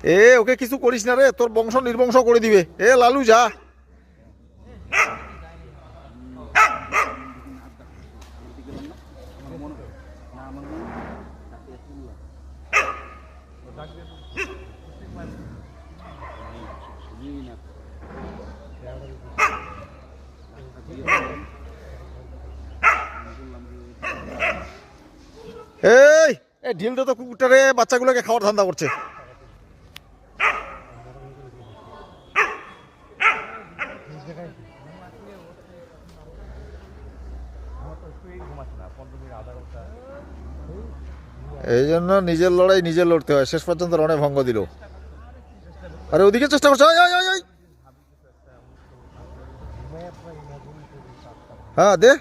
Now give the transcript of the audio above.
এ ওকে কিছু করিস না রে, তোর বংশ নির্বংশ করে দিবে। এ লালু যা। এই এই ঢিল তো কুকুরটারে বাচ্চাগুলোকে খাওয়ার ধান্দা করছে। এই জন্য নিজের লড়াই নিজে লড়তে হয়। শেষ পর্যন্ত রণে ভঙ্গ দিল। আরে ওদিকে চেষ্টা করছে। হ্যাঁ দে।